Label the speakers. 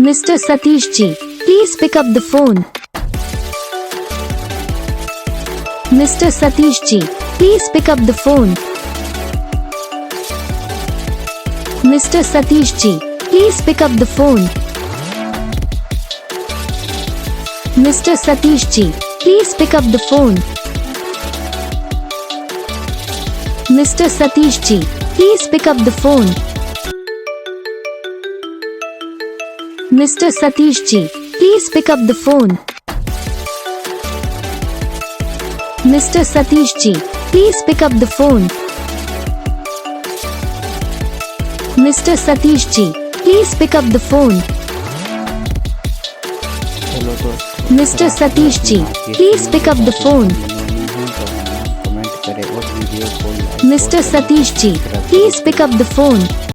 Speaker 1: Mr. Satish ji, please pick up the phone. Mr. Satish ji, please pick up the phone. Mr. Satish ji, please pick up the phone. Mr. Satish ji, please pick up the phone. Mr. Satish ji, please pick up the phone. Mr. Satish ji, please pick up the phone. Mr. Satish ji, please pick up the phone. Mr. Satish ji, please pick up the phone.
Speaker 2: Hello दोस्तों,
Speaker 1: Mr. Satish ji, please pick up the phone.
Speaker 2: Comment करें और video को like
Speaker 1: Mr. Satish ji, please pick up the phone.